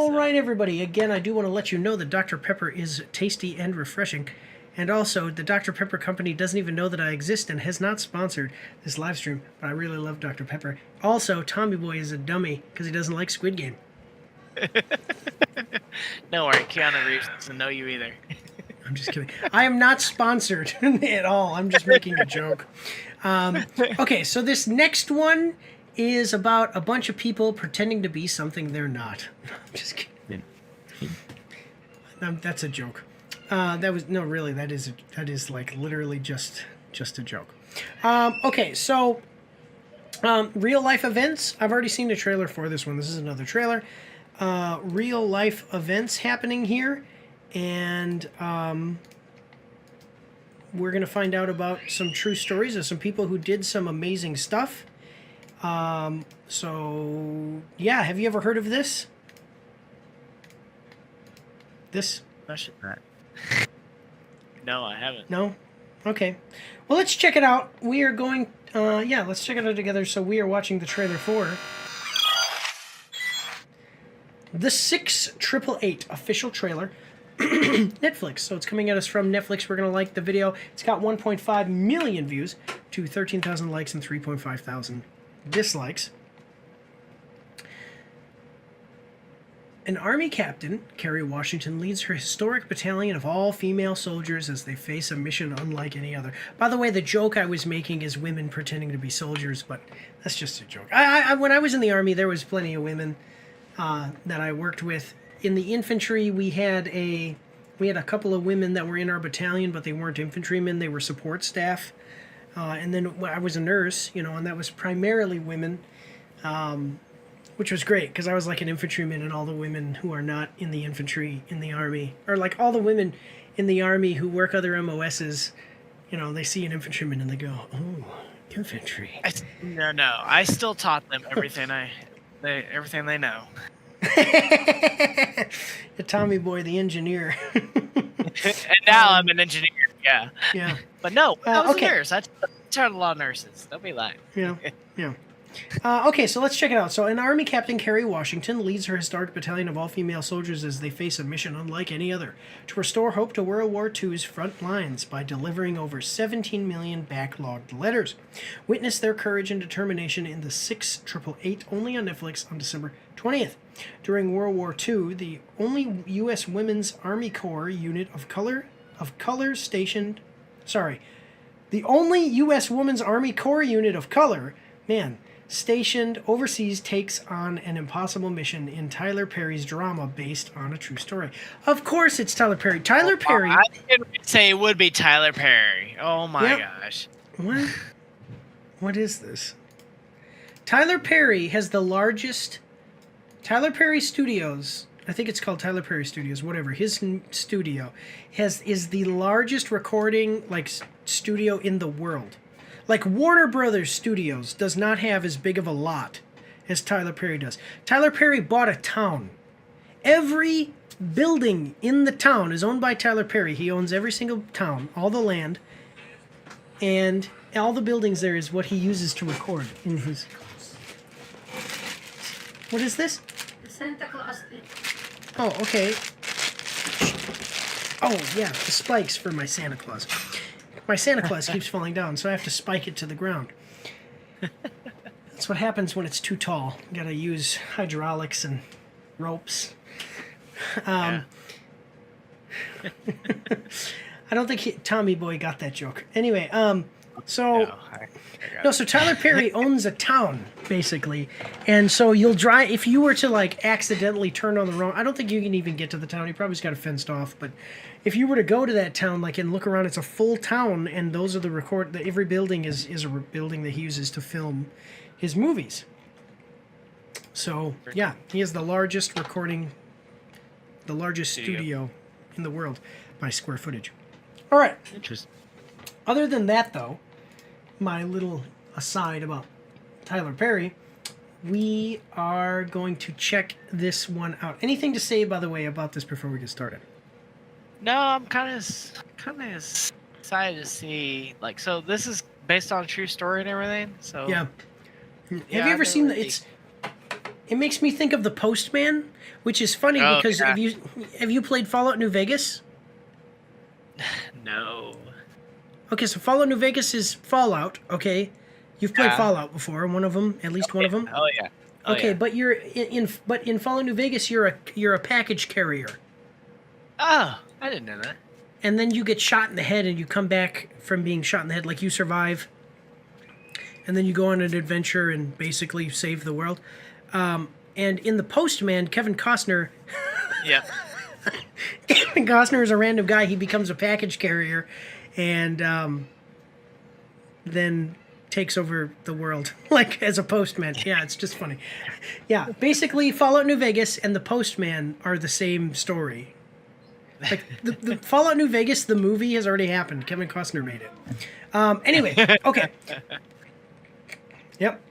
All right, everybody. Again, I do want to let you know that Dr. Pepper is tasty and refreshing. And also, the Dr. Pepper company doesn't even know that I exist and has not sponsored this live stream, but I really love Dr. Pepper. Also, Tommy Boy is a dummy because he doesn't like Squid Game. No worry, Keanu Reeves doesn't know you either. I'm just kidding. I am not sponsored at all. I'm just making a joke. Okay, so this next one is about a bunch of people pretending to be something they're not. I'm just kidding. That's a joke. That is like literally just a joke. Okay, so real life events. I've already seen the trailer for this one. This is another trailer. Real life events happening here, and we're gonna find out about some true stories of some people who did some amazing stuff. So yeah, have you ever heard of this? This? No, I haven't. No? Okay. Well, let's check it out. We are going... let's check it out together. So we are watching the trailer for... The 6888 official trailer. Netflix. So it's coming at us from Netflix. We're going to like the video. It's got 1.5 million views to 13,000 likes and 3.5 thousand dislikes. An Army captain, Kerry Washington, leads her historic battalion of all-female soldiers as they face a mission unlike any other. By the way, the joke I was making is women pretending to be soldiers, but that's just a joke. When I was in the Army, there was plenty of women that I worked with. In the infantry, we had a couple of women that were in our battalion, but they weren't infantrymen. They were support staff. And then I was a nurse, and that was primarily women. Which was great, because I was like an infantryman, and all the women who are not in the infantry in the Army, or like all the women in the Army who work other MOSs, they see an infantryman and they go, oh, infantry. No. I still taught them everything everything they know. The Tommy Boy, the engineer. And now I'm an engineer, yeah. Yeah. But no, I was okay. a nurse. I taught a lot of nurses. Don't be lying. Yeah. Okay, so let's check it out. So an Army Captain, Kerry Washington, leads her historic battalion of all-female soldiers as they face a mission unlike any other, to restore hope to World War II's front lines by delivering over 17 million backlogged letters. Witness their courage and determination in the 6888, only on Netflix on December 20th. During World War II, the only U.S. Women's Army Corps unit the only U.S. Women's Army Corps unit of color, stationed overseas takes on an impossible mission in Tyler Perry's drama based on a true story. Of course it's Tyler Perry. Tyler Perry... I didn't say it would be Tyler Perry. Oh my gosh. What? What is this? Tyler Perry has the largest... Tyler Perry Studios... I think it's called Tyler Perry Studios, whatever. His studio is the largest recording studio in the world. Like Warner Brothers Studios does not have as big of a lot as Tyler Perry does. Tyler Perry bought a town. Every building in the town is owned by Tyler Perry. He owns every single town, all the land, and all the buildings there is what he uses to record in his... What is this? The Santa Claus thing. Oh, okay. Oh, yeah, the spikes for my Santa Claus. My Santa Claus keeps falling down, so I have to spike it to the ground. That's what happens when it's too tall. You gotta use hydraulics and ropes. I don't think Tommy Boy got that joke. Anyway, so Tyler Perry owns a town, basically. And so you'll drive, if you were to accidentally turn on the wrong, I don't think you can even get to the town. He probably's got it fenced off, but if you were to go to that town, and look around, it's a full town, and those are every building is a building that he uses to film his movies. So, yeah, he has the largest studio in the world by square footage. All right. Interesting. Other than that, though, my little aside about Tyler Perry, we are going to check this one out. Anything to say, by the way, about this before we get started? No, I'm kind of excited to see. So this is based on a true story and everything. So yeah. Have you ever seen It makes me think of the Postman, which is funny Oh, because yeah. have you played Fallout New Vegas? No. Okay, so Fallout New Vegas is Fallout. Okay, you've played Yeah. Fallout before, one of them, at least one of them. Oh yeah. Oh, Okay, yeah. but you're in Fallout New Vegas, you're a package carrier, Oh, I didn't know that. and then you get shot in the head, and you come back from being shot in the head, like you survive, and then you go on an adventure and basically save the world. And in the Postman, Kevin Costner Yeah. is a random guy. He becomes a package carrier, and then takes over the world, like as a postman. Yeah, it's just funny. Yeah, basically, Fallout New Vegas and the Postman are the same story. Like the Fallout New Vegas, the movie has already happened. Kevin Costner made it. Anyway, okay. Yep.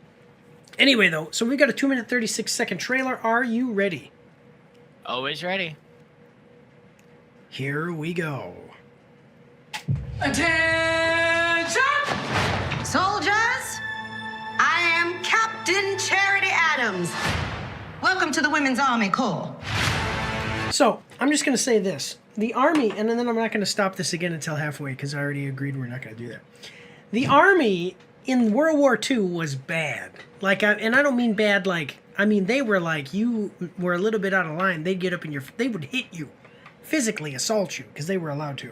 Anyway, though, so we've got a 2-minute 36-second trailer. Are you ready? Always ready. Here we go. Attention! Soldiers, I am Captain Charity Adams. Welcome to the Women's Army Corps. So, I'm just going to say this. The Army, and then I'm not going to stop this again until halfway because I already agreed we're not going to do that. The Army in World War II was bad. And I don't mean bad like, I mean, they were like, you were a little bit out of line. They'd get up they would hit you, physically assault you, because they were allowed to.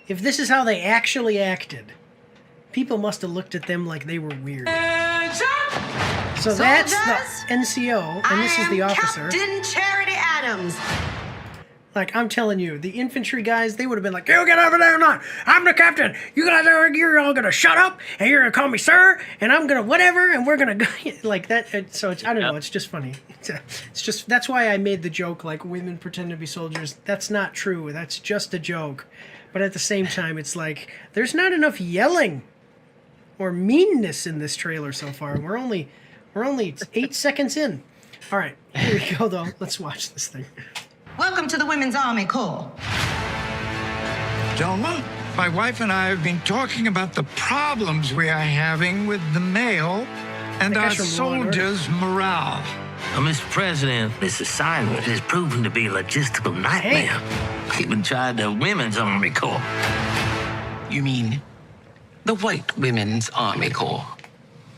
If this is how they actually acted, people must have looked at them like they were weird. So that's the NCO, and this is the officer. Captain Charity Adams. Like, I'm telling you, the infantry guys, they would have been like, you get over there, not. I'm the captain. You guys you're all going to shut up, and you're going to call me sir, and I'm going to whatever, and we're going to go. Like that. So, I don't know. It's just funny. It's just, that's why I made the joke, like, women pretend to be soldiers. That's not true. That's just a joke. But at the same time, it's like, there's not enough yelling or meanness in this trailer so far. We're only 8 seconds in. All right, here we go, though. Let's watch this thing. Welcome to the Women's Army Corps. Delma, my wife and I have been talking about the problems we are having with the male and That our guy's from Law and Order. soldiers' morale. Mr. President, this assignment has proven to be a logistical nightmare. Even tried the Women's Army Corps. You mean the White Women's Army Corps?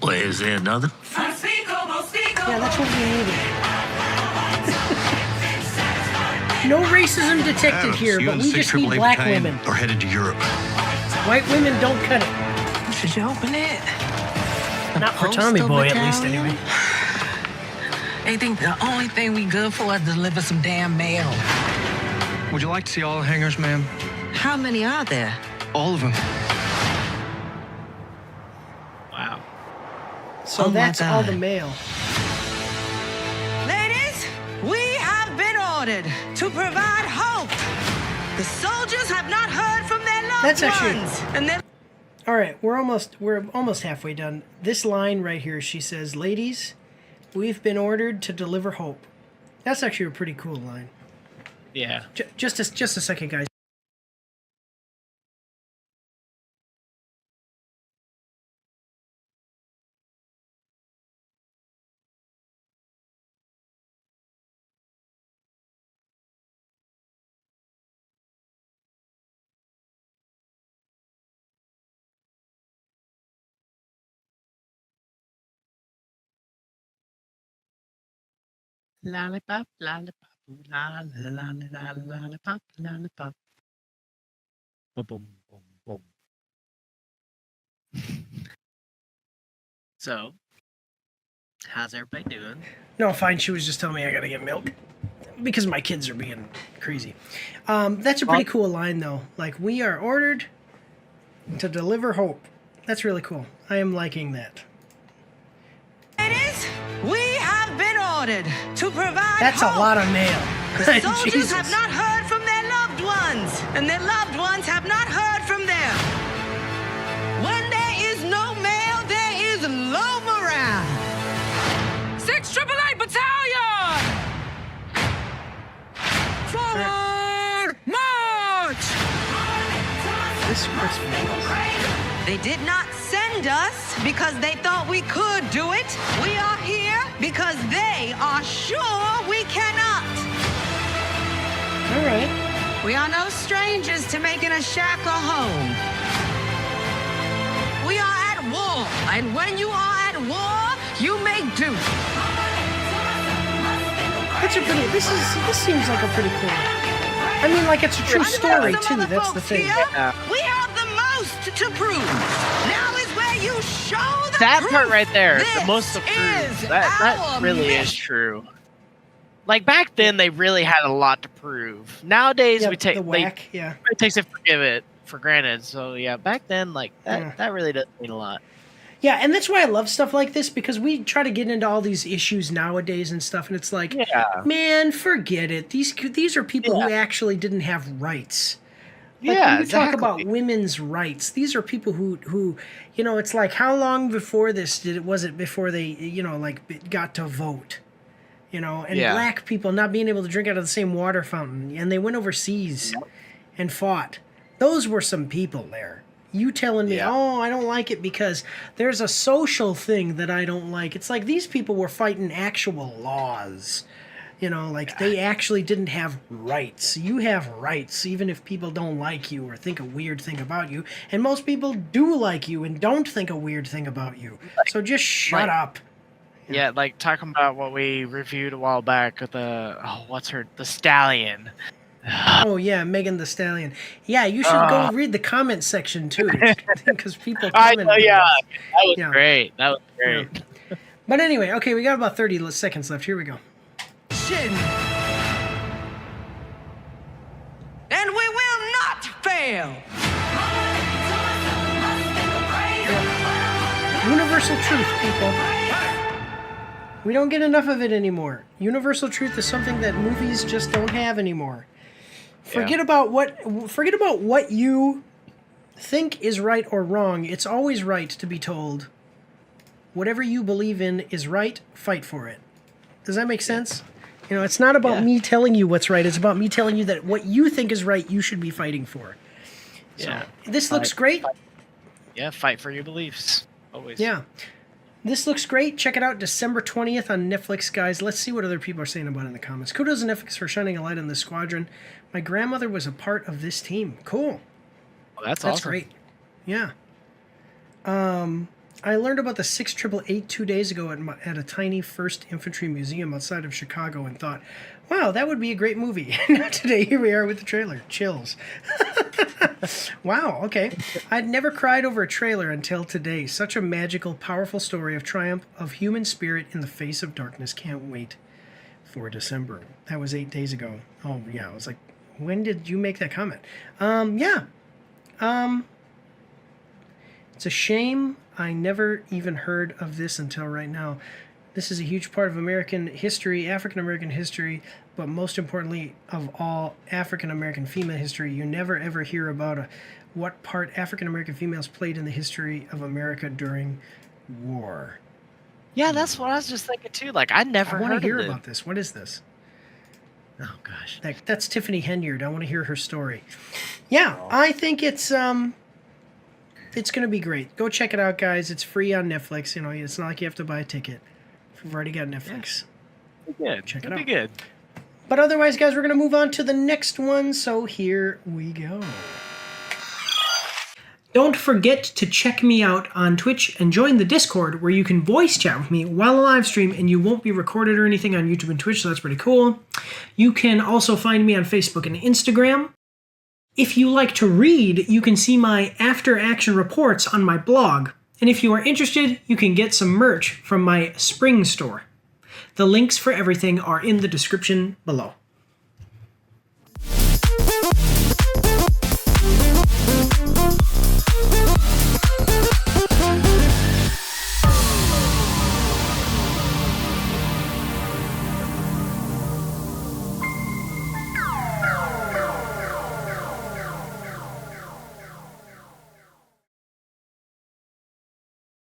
Well, is there another? Yeah, that's what we needed. No racism detected here, but we just need black women. Are headed to Europe. White women don't cut it. Should you open it? Not for Tommy Postal Boy, at least, battalion? anyway. They think the only thing we good for is deliver some damn mail. Would you like to see all the hangars, ma'am? How many are there? All of them. Wow. So Oh my that's all God. the mail. Ladies, we have been ordered to provide hope. The soldiers have not heard from their loved That's actually- ones. And their All right, we're almost halfway done. This line right here, she says, "Ladies, we've been ordered to deliver hope." That's actually a pretty cool line. Yeah. Just a second, guys. Lollipop, lollipop, lollipop, lollipop. Boom, boom, boom, boom. So, how's everybody doing? No, fine. She was just telling me I gotta get milk because my kids are being crazy. That's a pretty cool line, though. Like, we are ordered to deliver hope. That's really cool. I am liking that. ladies, we have been ordered to provide That's hope. a lot of mail. The soldiers Jesus. have not heard from their loved ones, and their loved ones have not heard from them. When there is no mail, there is low morale. 688 Battalion! Forward march! This Christmas. They did not send shunned us because they thought we could do it. We are here because they are sure we cannot. All right. We are no strangers to making a shack a home. We are at war, and when you are at war, you make do. This seems like a pretty cool. I mean, like it's a true story too. That's the thing. Here, we have the most to prove. Now is where you show the That proof. part right there, This the most to prove. is That our really is mission. true. Like back then, they really had a lot to prove. Nowadays, Yeah, we take the whack. Yeah. it takes it for granted. So yeah, back then, like that really doesn't mean a lot. Yeah, and that's why I love stuff like this, because we try to get into all these issues nowadays and stuff, and it's like, man, forget it. These are people who actually didn't have rights. Like, when you talk about women's rights, these are people who you know, it's like, how long before this was it before they, you know, like got to vote? You know, and black people not being able to drink out of the same water fountain, and they went overseas and fought. Those were some people there. You telling me, oh, I don't like it because there's a social thing that I don't like. It's like these people were fighting actual laws. You know, like they actually didn't have rights. You have rights, even if people don't like you or think a weird thing about you. And most people do like you and don't think a weird thing about you. So just shut up. Yeah, like talking about what we reviewed a while back with the Stallion. Oh yeah, Megan the Stallion. Yeah, you should go read the comment section too, because people. I know, comment. that was great. That was great. Yeah. But anyway, okay, we got about 30 seconds left. Here we go. And we will not fail. Universal truth, people. We don't get enough of it anymore. Universal truth is something that movies just don't have anymore. Forget about what you think is right or wrong. It's always right to be told, whatever you believe in is right, fight for it. Does that make sense? You know, it's not about me telling you what's right. It's about me telling you that what you think is right, you should be fighting for. So, this looks great. Yeah, fight for your beliefs. Always. Yeah. This looks great. Check it out December 20th on Netflix, guys. Let's see what other people are saying about it in the comments. Kudos to Netflix for shining a light on this squadron. My grandmother was a part of this team. Cool. Well, that's awesome. Great. Yeah. I learned about the 6888 2 days ago at a tiny 1st Infantry Museum outside of Chicago and thought, wow, that would be a great movie. Now today, here we are with the trailer. Chills. Wow, okay. I'd never cried over a trailer until today. Such a magical, powerful story of triumph of human spirit in the face of darkness. Can't wait for December. That was 8 days ago. Oh, yeah. I was like, when did you make that comment? It's a shame I never even heard of this until right now. This is a huge part of American history, African American history, but most importantly of all, African American female history. You never ever hear about what part African American females played in the history of America during war. Yeah, that's what I was just thinking too. Like I never want to hear heard about this. What is this? Oh gosh. That's Tiffany Henyard. I want to hear her story. Yeah, I think it's going to be great. Go check it out, guys. It's free on Netflix. You know, it's not like you have to buy a ticket. If you've already got Netflix. Yeah, check it It'll out. Be good. But otherwise, guys, we're going to move on to the next one. So here we go. Don't forget to check me out on Twitch and join the Discord where you can voice chat with me while I live stream and you won't be recorded or anything on YouTube and Twitch, so that's pretty cool. You can also find me on Facebook and Instagram. If you like to read, you can see my after-action reports on my blog. And if you are interested, you can get some merch from my spring store. The links for everything are in the description below.